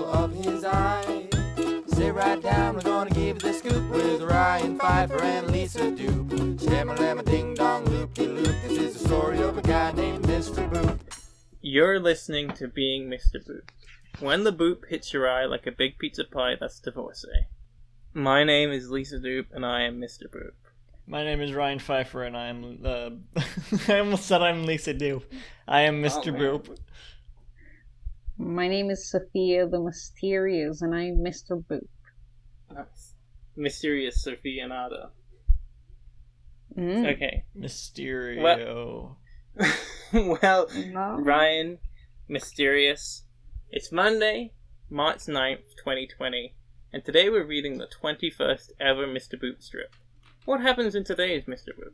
of his eye. Sit right down, we're gonna give you the scoop with Ryan Pfeiffer and Lisa Doop. Shama-lama ding-dong, loop-de-loop. This is the story of a guy named Mr. Boop. You're listening to Being Mr. Boop. When the boop hits your eye like a big pizza pie, that's divorcee. My name is Lisa Doop, and I am Mr. Boop. My name is Ryan Pfeiffer, and I am, I almost said I'm Lisa Doop. I am Mr. Boop. My name is Sofia the Mysterious, and I'm Mr. Boop. Nice. Mysterious Sofia Nada. Okay. Mysterio. Well, No. Ryan, Mysterious. It's Monday, March 9th, 2020, and today we're reading the 21st ever Mr. Boop strip. What happens in today's Mr. Boop?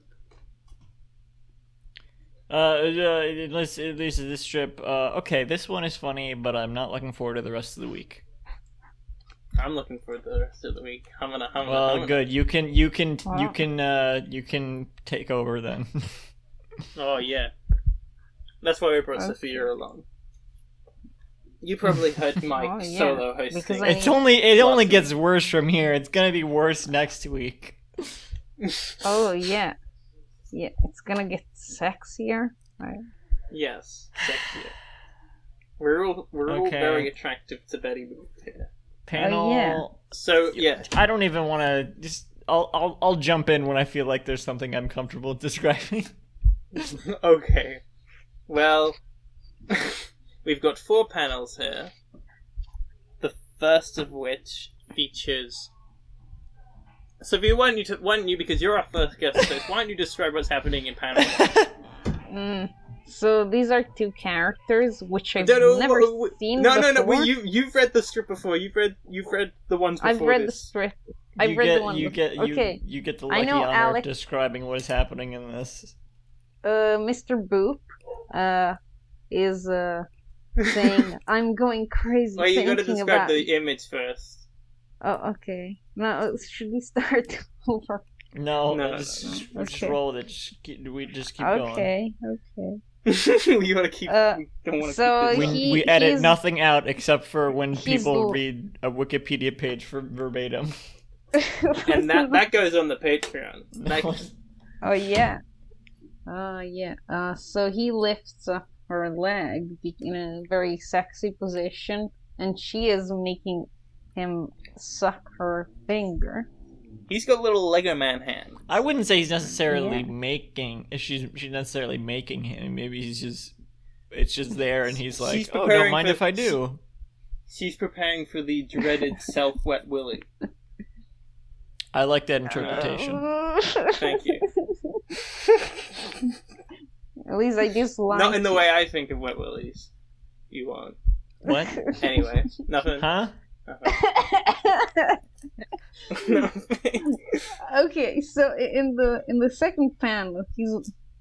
This strip. Okay, this one is funny, but I'm not looking forward to the rest of the week. I'm looking forward to the rest of the week. Well, good. You can take over then. Oh yeah, that's why we brought Sophia along. You probably heard Mike solo hosting. It only gets worse from here. It's gonna be worse next week. Oh yeah, it's gonna get sexier. Right? Yes, sexier. We're all very attractive to Betty Boop here. Panel. Yeah. So yeah, I don't even want to. Just I'll jump in when I feel like there's something I'm comfortable describing. Okay. Well, we've got 4 panels here. The first of which features. Sophia, why don't you, because you're our first guest host, why don't you describe what's happening in panel 1? So these are 2 characters which I've never seen before. No. You've read the strip before. You've read the ones before. I've read this. the strip. I've read the one. You get the lucky honor of describing what is happening in this. Mr. Boop, is saying, "I'm going crazy." Well, you thinking gotta describe about... the image first. Oh, okay. Now, should we start over? No. Just roll with it. Just keep going. Okay. You gotta keep. Don't want to keep we edit nothing out except for when people read a Wikipedia page for verbatim. And that goes on the Patreon. Oh yeah. So he lifts up her leg in a very sexy position, and she is making him suck her finger. He's got a little Lego man hand. I wouldn't say he's necessarily making. She's necessarily making him. Maybe it's just there, and he's like, "Oh, don't mind if I do." She's preparing for the dreaded self-wet willy. I like that interpretation. Thank you. At least I just like. Not in the way I think of wet willies. You won't. What? Anyway, nothing. Huh? Nothing. Okay, so in the second panel,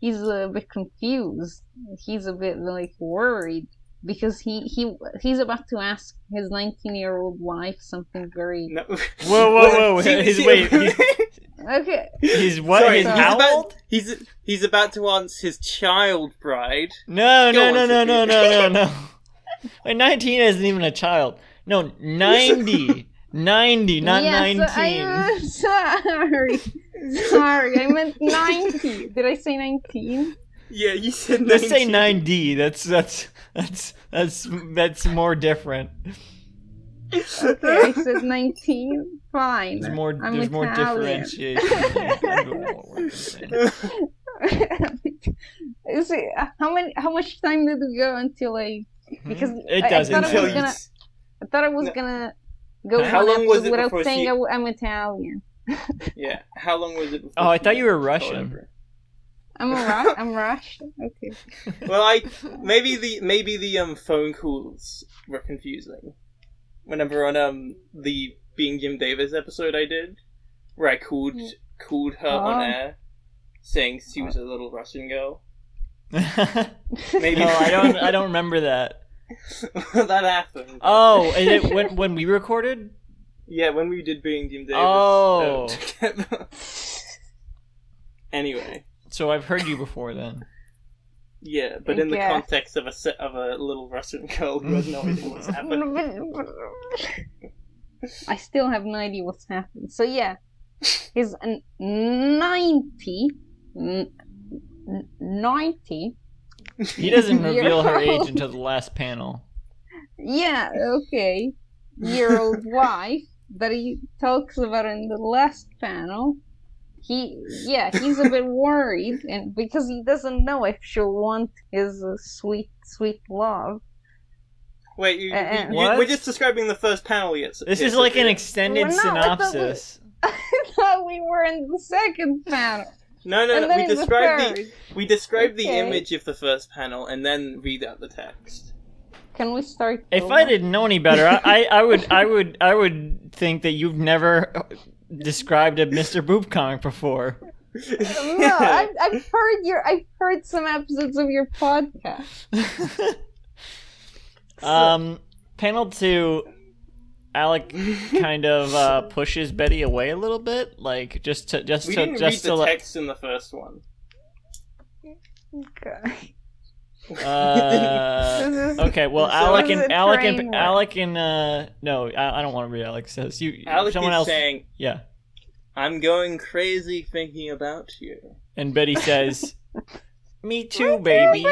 he's a bit confused. He's a bit worried because he's about to ask his 19-year-old wife something very. No. Whoa! Okay. He's what? Sorry, how old? He's about to answer his child bride. No. Wait, 19 isn't even a child. No, 90. 90, not 19. I'm sorry, I meant 90. Did I say 19? Yeah, you said 19. Let's say 9D. That's more different. Okay, I said 19. Fine. There's more differentiation. See, how much time did we go until because it doesn't. I thought I was gonna go how long was it without saying I'm Italian. Yeah. How long was it before? Oh, I thought you were Russian. I'm Russian. Okay. Well, maybe the phone calls were confusing. Whenever on the Being Jim Davis episode I did, where I called her on air, saying she was a little Russian girl. Maybe no, I don't remember that. That happened. Oh, is it when we recorded? Yeah, when we did Being Jim Davis. Oh. Anyway. So I've heard you before then. Yeah, but in the context of a little Russian girl who has no idea what's happening. I still have no idea what's happening. So yeah, he's 90. He doesn't reveal her age until the last panel. Yeah, okay. Year-old wife that he talks about in the last panel. He's a bit worried, and because he doesn't know if she'll want his sweet love. Wait, we're just describing the first panel yet. This is like an extended synopsis. I thought we were in the second panel. No. We described the image of the first panel and then read out the text. Can we start? If I didn't know any better, I would think that you've never described a Mr. Boop comic before. No, I've heard some episodes of your podcast. Panel 2, Alec kind of pushes Betty away a little bit, like just to read the text in the first one. Okay. Okay. Well, Alec and no, I don't want to read Alec says. Someone else saying, yeah. I'm going crazy thinking about you. And Betty says, "Me too, baby."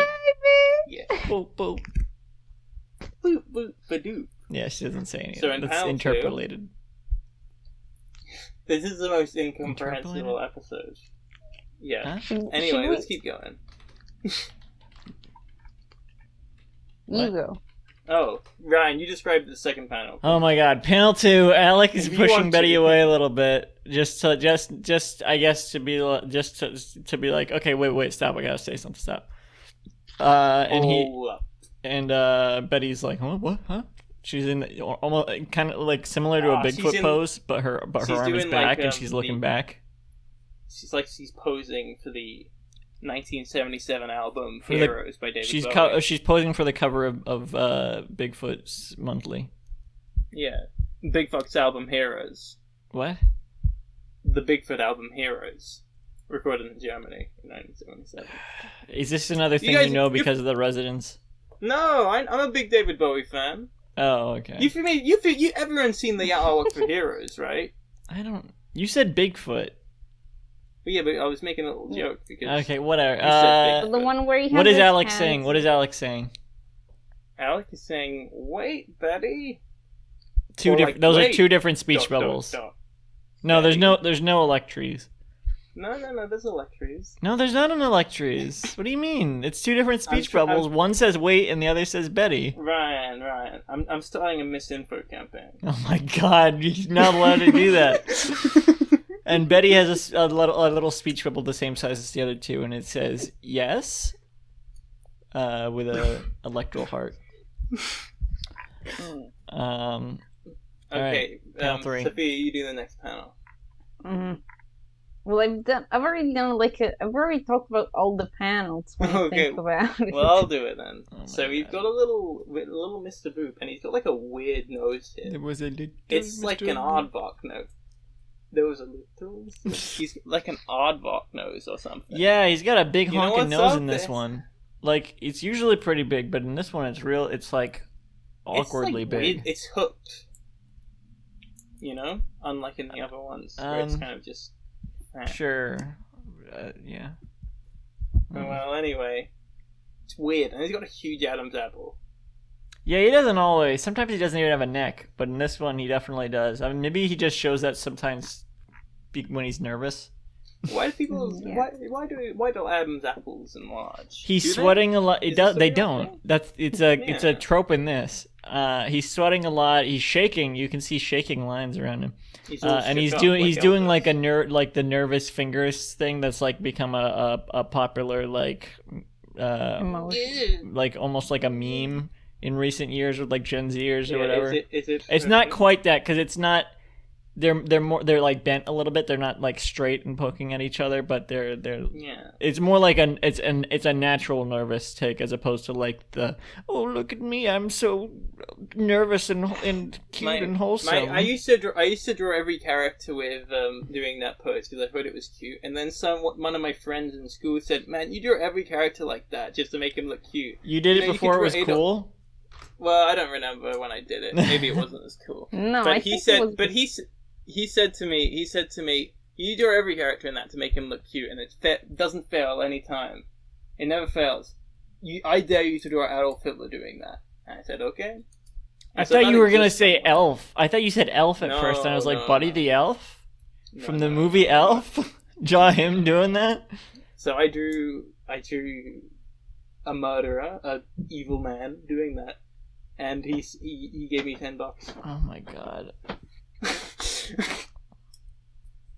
Yeah. Boop boop. Boop boop badoop. Yeah, she doesn't say anything. So in That's panel interpolated. This is the most incomprehensible episode. Yeah. Huh? Anyway, let's keep going. You go. Oh, Ryan, you described the second panel. Oh my God, panel 2. Alec is pushing Betty away a little bit, just I guess to be like, okay, wait, stop, I gotta say something, stop. And Betty's like, what, huh? She's in almost kind of like similar to a Bigfoot pose, but her arm is back and she's looking back. She's posing for the 1977 album Heroes by David Bowie. She's posing for the cover of Bigfoot's monthly. Yeah, Bigfoot's album Heroes. What? The Bigfoot album Heroes, recorded in Germany in 1977. Is this another thing because of the residents? No, I'm a big David Bowie fan. Oh, okay. Everyone's seen the artwork for Heroes, right? I don't. You said Bigfoot. Well, yeah, but I was making a little joke because. Okay, whatever. The one where what is Alex saying? What is Alex saying? Alec is saying, "Wait, Betty." Those are two different speech bubbles. No, there's no Electries. No, there's Electries. No, there's not an Electries. What do you mean? It's two different speech bubbles. One says wait and the other says Betty. Ryan. I'm starting a misinfo campaign. Oh my God, you're not allowed to do that. And Betty has a little speech bubble the same size as the other two, and it says yes, with a electoral heart. Okay, panel 3. Sophia, you do the next panel. Mm-hmm. Well, I've already talked about all the panels when I think about it. Well, I'll do it then. Oh so we've got a little Mr. Boop, and he's got like a weird nose here. It's like an aardvark nose. There was a little. He's like an aardvark nose or something. Yeah, he's got a big honking nose in this one. Like, it's usually pretty big, but in this one it's real. It's like awkwardly big. Weird. It's hooked. You know, unlike in the other ones where it's kind of just. Sure. Yeah. Well, anyway, it's weird, and he's got a huge Adam's apple. Yeah, he doesn't always. Sometimes he doesn't even have a neck, but in this one he definitely does. I mean, maybe he just shows that sometimes when he's nervous. Why do people? Yeah. Why do Adam's apples enlarge? He's sweating a lot. They don't. It's a trope in this. He's sweating a lot. He's shaking. You can see shaking lines around him. And he's doing like the nervous fingers thing that's like become a popular like almost like a meme in recent years with like Gen Zers or whatever. Is it it's not quite that because it's not they're like bent a little bit. They're not like straight and poking at each other, but they're Yeah. It's more like it's a natural nervous tick as opposed to like the look at me, I'm so nervous and cute and wholesome. I used to draw every character with doing that pose because I thought it was cute, and then one of my friends in school said, "Man, you draw every character like that just to make him look cute." You did it before it was cool. Well, I don't remember when I did it. Maybe it wasn't as cool. No, but I he think said, it was... but he said to me, you draw every character in that to make him look cute, and it doesn't fail any time. It never fails. I dare you to draw Adolf Hitler doing that. And I said, okay. I thought you were gonna say elf. I thought you said elf at first, and I was like, Buddy the Elf from the movie Elf. Draw him doing that. So I drew a murderer, a evil man doing that. And he gave me $10. Oh my god.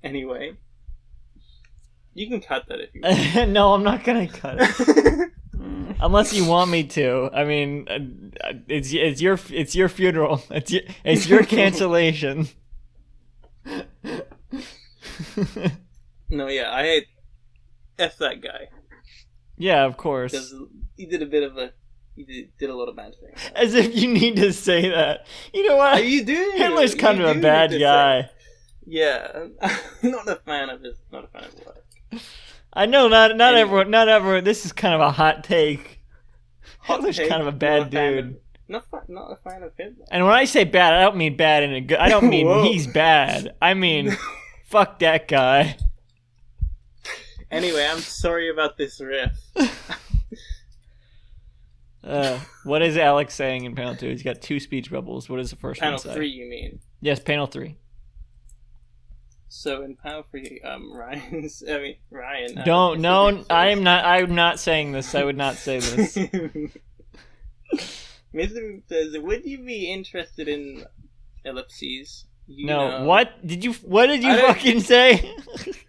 Anyway, you can cut that if you want. No, I'm not gonna cut it. Unless you want me to. I mean, it's your funeral. It's your cancellation. No, yeah, I hate F that guy. Yeah, of course. He did a lot of bad things. As if you need to say that. You know what? You do. Hitler's kind of a bad guy. Yeah, I'm not a fan of his work. I know not everyone. This is kind of a hot take. Hitler's kind of a bad dude. Not a fan of Hitler. And when I say bad, I don't mean bad in a good. I don't mean he's bad. I mean, fuck that guy. Anyway, I'm sorry about this riff. What is Alex saying in panel 2? He's got 2 speech bubbles. What is the first panel one say? Panel 3, you mean? Yes, panel 3. So in panel 3, Ryan. Don't. No, I'm not saying this. I would not say this. Mr. says, would you be interested in ellipses? No. What did you fucking say?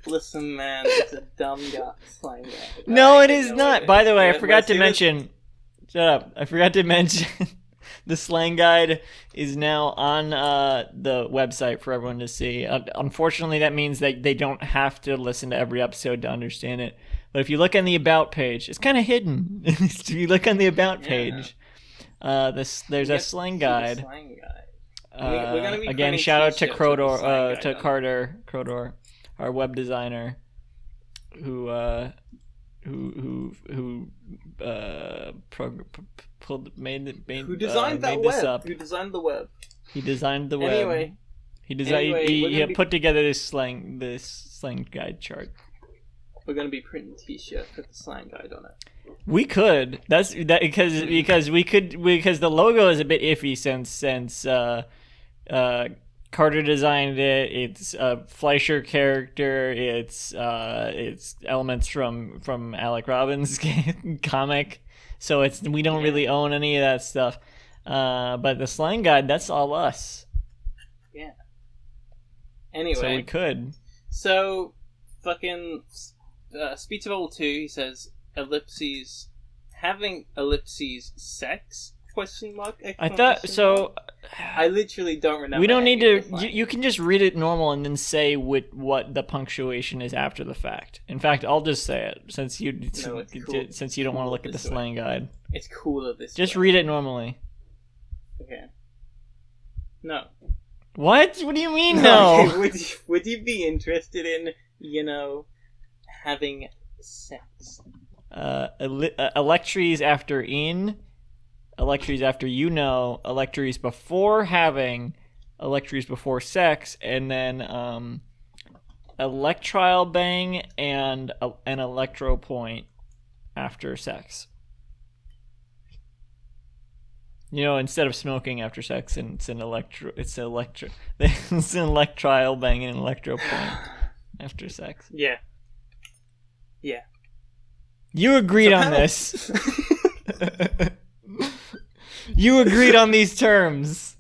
Listen, man, it's a dumb guy slang guy. No, it is not. By the way, I forgot to mention. Shut up. I forgot to mention the slang guide is now on the website for everyone to see. Unfortunately, that means that they don't have to listen to every episode to understand it. But if you look on the About page, it's kind of hidden. If you look on the About page, there's a slang guide. Again, shout out to Carter, our web designer, who designed the web. He designed the web. Anyway, he put together this slang guide chart. We're gonna be printing T-shirts with the slang guide on it. We could. Because the logo is a bit iffy since Carter designed it. It's a Fleischer character. It's elements from Alec Robbins' comic. So we don't really own any of that stuff. But the slang guide, that's all us. Yeah. Anyway. So we could. So, fucking Speech of Old 2, he says, ellipses, having ellipses sex? I thought so. I literally don't remember. We don't need to. You can just read it normal and then say what the punctuation is after the fact. In fact, I'll just say it since you don't want to look at the slang guide. It's cooler this way. Just read it normally. Okay. No. What? What do you mean no? Would you be interested in having sex? Electries after in. Electries after electries before having, electries before sex, and then electrile bang and an electro point after sex. Instead of smoking after sex, it's an electrile bang and an electro point after sex. Yeah. Yeah. You agreed on this. You agreed on these terms.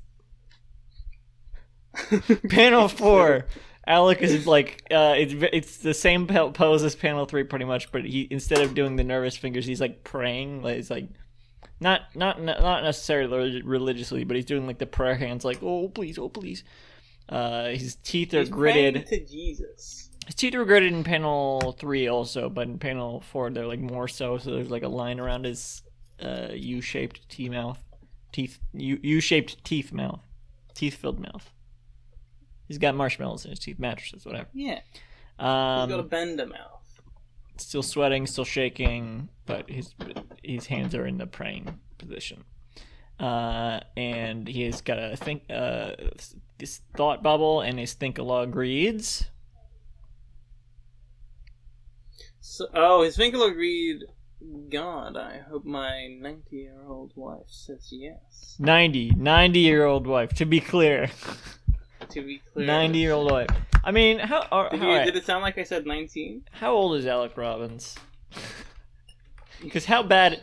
Panel 4. Alec is like, it's the same pose as panel 3 pretty much, but he, instead of doing the nervous fingers, he's like praying. Like, it's like, not necessarily religiously, but he's doing like the prayer hands, like, oh please, His teeth are He's gritted. praying to Jesus. His teeth were gritted in panel 3 also, but in panel 4 they're like more so. So there's like a line around his U-shaped U-shaped teeth-filled mouth. He's got marshmallows in his teeth, mattresses, whatever. Yeah. He's got a bender mouth. Still sweating, still shaking, but his hands are in the praying position. And he has got this thought bubble, and his think-a-log reads. So, his think-a-log read. God, I hope my 90-year-old wife says yes. 90-year-old wife. To be clear. 90-year-old wife. I mean, did it sound like I said 19? How old is Alec Robbins? Because how bad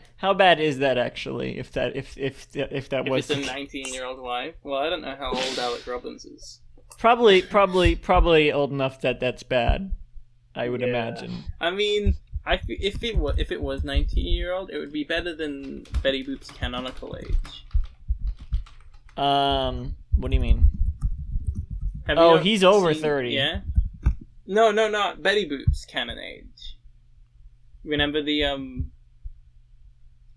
is that actually? If that was it's a 19-year-old wife. Well, I don't know how old Alec Robbins is. Probably old enough that that's bad. I would imagine. I mean, if it was 19-year-old, it would be better than Betty Boop's canonical age. What do you mean? He's over 30. Yeah. No, not Betty Boop's canon age. Remember the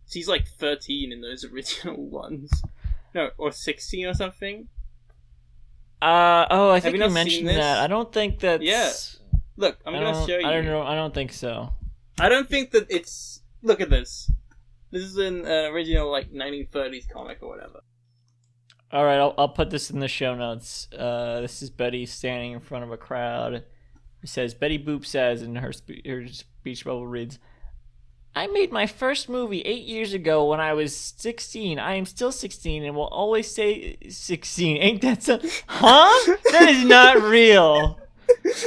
she's like 13 in those original ones. No, or 16 or something. I think you mentioned that. I don't think that's... Yeah. Look, I'm gonna show you. I don't know. I don't think so. I don't think that it's... Look at this. This is an original, like, 1930s comic or whatever. Alright, I'll put this in the show notes. This is Betty standing in front of a crowd. It says, Betty Boop says, and her speech bubble reads, I made my first movie 8 years ago when I was 16. I am still 16 and will always stay 16. Ain't that so... Huh? That is not real.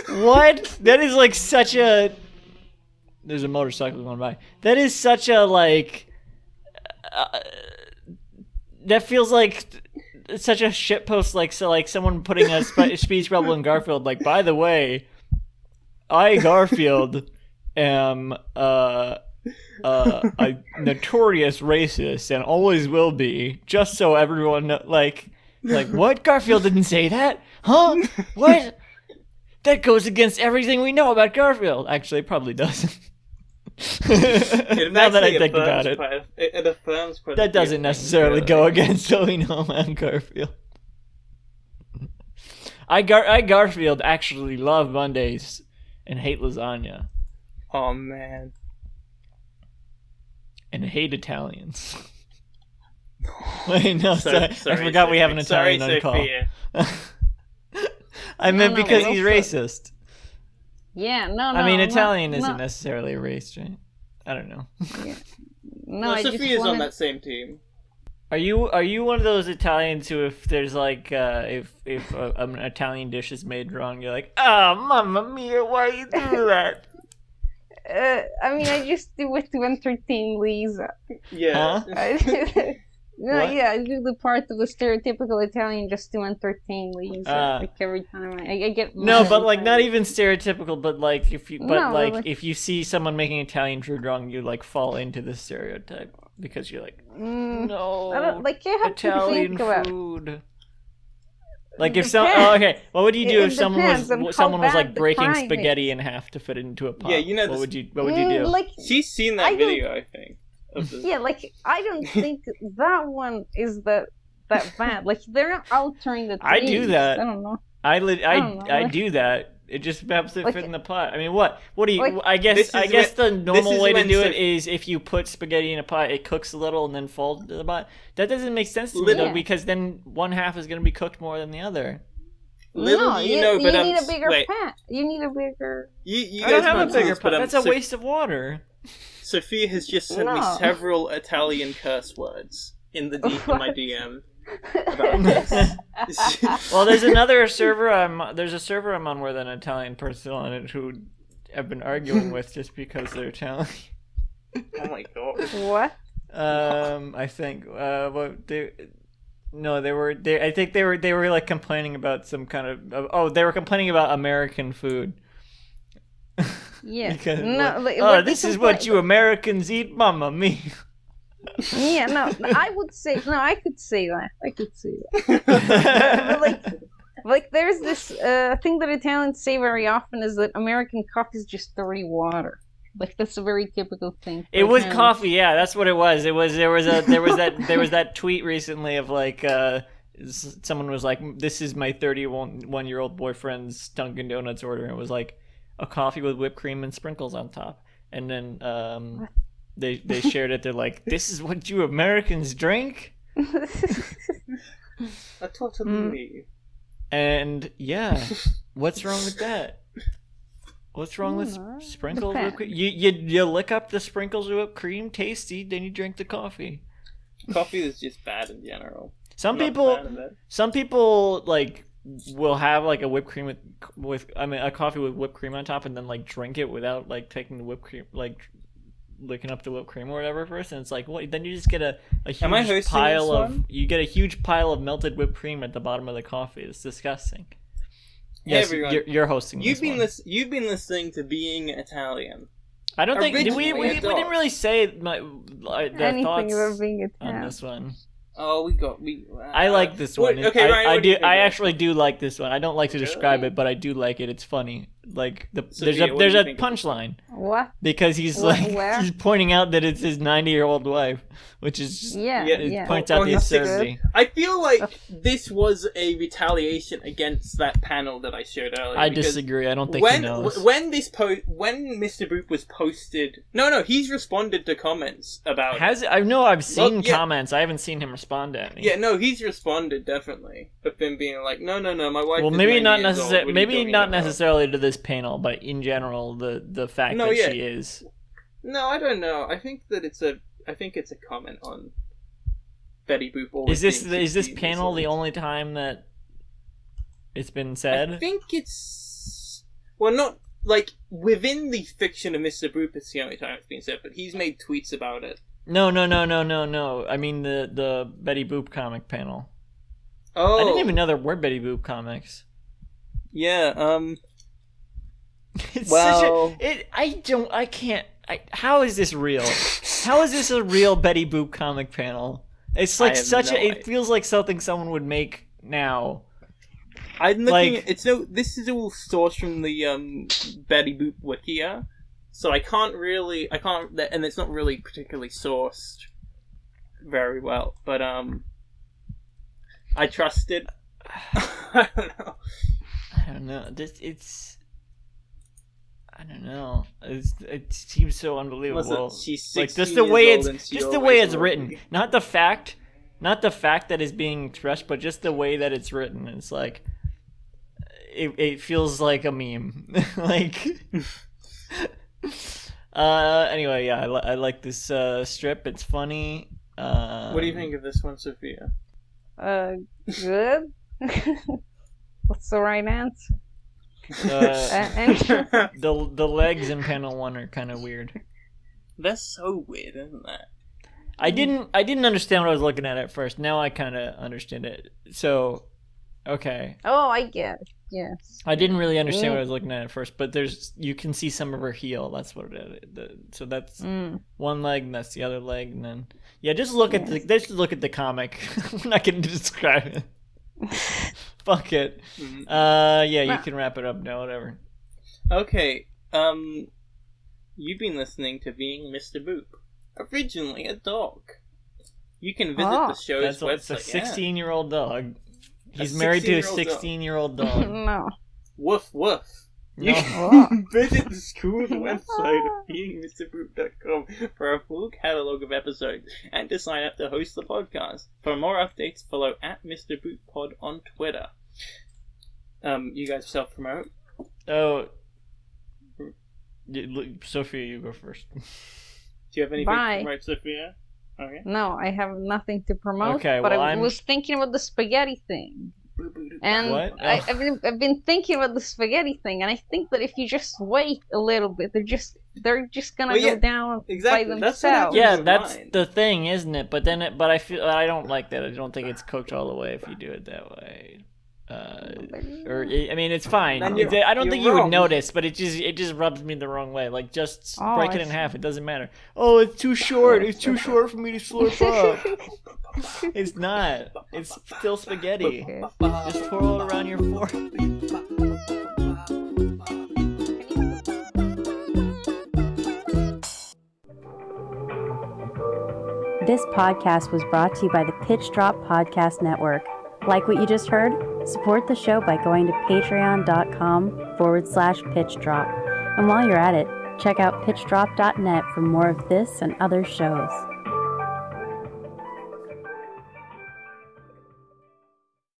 What? That is like such a... There's a motorcycle going by. That is such a, like... that feels like such a shitpost, like someone putting a speech bubble in Garfield. Like, by the way, I, Garfield, am a notorious racist and always will be. Just so everyone like what? Garfield didn't say that, huh? What? That goes against everything we know about Garfield. Actually, it probably doesn't. Now that I think about it, it affirms quite that doesn't necessarily go against what we know about Garfield. I Garfield actually love Mondays and hate lasagna. Oh man. And hate Italians. Wait, no, sorry. I forgot we have an Italian on call. I meant because he's racist. Yeah, no. I mean, Italian isn't necessarily a race, right? I don't know. Yeah. No, Sophia's on that same team. Are you one of those Italians who, if there's like if an Italian dish is made wrong, you're like, oh, mamma mia, why you do that? I mean, I just do it to entertain Lisa. Yeah. Huh? No, what? Yeah, I do the part of the stereotypical Italian just to entertain Lisa. Like every time I get. No, but like not even stereotypical. But like if you, if you see someone making Italian food wrong, you like fall into the stereotype because you're like, no, I don't, like you have Italian to think food. About. Like if okay, what would you do if someone was like breaking spaghetti in half to fit it into a pot? Yeah, you know. What would you do? Like, she's seen that video, I think. Yeah, like I don't think that one is that bad. Like they're not altering the taste. I do that. I don't know. I do that. It just helps it fit in the pot. I mean, what do you? Like, I guess the normal way to do it is if you put spaghetti in a pot, it cooks a little and then falls into the pot. That doesn't make sense to me though, because then one half is going to be cooked more than the other. You need a bigger pot. You need a bigger. You guys don't have a bigger pot. That's a waste of water. Sophia has just sent me several Italian curse words in my DM about this. Well, there's a server I'm on with an Italian person on it who I've been arguing with just because they're Italian. Oh my god. What? I think I think they were like complaining about some kind of they were complaining about American food. Yeah. Because, this is what you Americans eat, mamma mia. Yeah, no, I would say I could say that. But like there's a thing that Italians say very often is that American coffee is just dirty water. Like that's a very typical thing. It was coffee, yeah. That's what it was. There was that tweet recently of like someone was like, "This is my 31-year-old boyfriend's Dunkin' Donuts order." And it was like a coffee with whipped cream and sprinkles on top. And then they shared it. They're like, "This is what you Americans drink." I totally believe. And yeah, what's wrong with that? What's wrong with sprinkles whipped cream? You lick up the sprinkles of whipped cream, tasty, then you drink the coffee. Coffee is just bad in general. Some people like will have like a whipped cream with a coffee with whipped cream on top, and then like drink it without like taking the whipped cream, like licking up the whipped cream or whatever first, and it's like, what? Then you just get a huge pile of melted whipped cream at the bottom of the coffee. It's disgusting. Yes, hey you're hosting. You've been listening to Being Italian. I don't think we didn't really say the thoughts about being Italian on this one. Oh, I like this one. Okay, Ryan, I actually do like this one. I don't like to describe it, but I do like it. It's funny. Like there's a punchline. What? Because he's he's pointing out that it's his 90-year-old wife, which is just, it points out the absurdity. I feel like this was a retaliation against that panel that I showed earlier. I disagree. I don't think he knows. When Mr. Boop was posted, no, he's responded to comments about. I know I've seen comments. I haven't seen him respond to any. Yeah, no, he's responded definitely, of him being like, no, my wife. Well, maybe not necessarily. Maybe not necessarily to this panel, but in general, the fact that she is. No, I don't know. I think it's a comment on Betty Boop. Is this panel the only time that it's been said? I think it's not like within the fiction of Mr. Boop. It's the only time it's been said, but he's made tweets about it. No. I mean the Betty Boop comic panel. Oh, I didn't even know there were Betty Boop comics. Yeah. How is this real? How is this a real Betty Boop comic panel? It's like it feels like something someone would make now. I'm looking this is all sourced from the Betty Boop Wikia, so I can't, and it's not really particularly sourced very well, but I trust it. I don't know. I don't know. It seems so unbelievable. Listen, she's 16 like just the way it's written, movie. not the fact that is being expressed, but just the way that it's written. It's like it feels like a meme. Like anyway, yeah, I like this strip. It's funny. What do you think of this one, Sophia? Good. What's the right answer? The legs in panel 1 are kind of weird. That's so weird, isn't that? I didn't understand what I was looking at first. Now I kind of understand it. So, okay. Oh, I get it. Yes. I didn't really understand what I was looking at first, but you can see some of her heel. That's what it is. So that's one leg, and that's the other leg, and then just look at the comic. We're not going to describe it. Fuck it. You can wrap it up now, whatever. Okay, you've been listening to Being Mr. Boop. Originally a dog. You can visit the show's website. It's a 16-year-old dog. He's married to a 16-year-old dog. No. Woof woof. No. Visit the school's website at beingmrboop.com for a full catalogue of episodes and to sign up to host the podcast. For more updates, follow at Mr. Boop Pod on Twitter. You guys self-promote? Oh. Sophia, you go first. Do you have anything to promote, Sophia? Okay. No, I have nothing to promote. Okay, but I was thinking about the spaghetti thing. And what? I've been thinking about the spaghetti thing, and I think that if you just wait a little bit, they're just gonna go down by themselves. That's the thing, isn't it? But I don't like that. I don't think it's cooked all the way if you do it that way. It's fine. I don't think you would notice, but it just rubs me the wrong way. Like, just break it in half. It doesn't matter. Oh, it's too short. It's too short for me to slurp up. It's not. It's still spaghetti. Just twirl it around your fork. This podcast was brought to you by the Pitch Drop Podcast Network. Like what you just heard? Support the show by going to patreon.com/pitchdrop. And while you're at it, check out pitchdrop.net for more of this and other shows.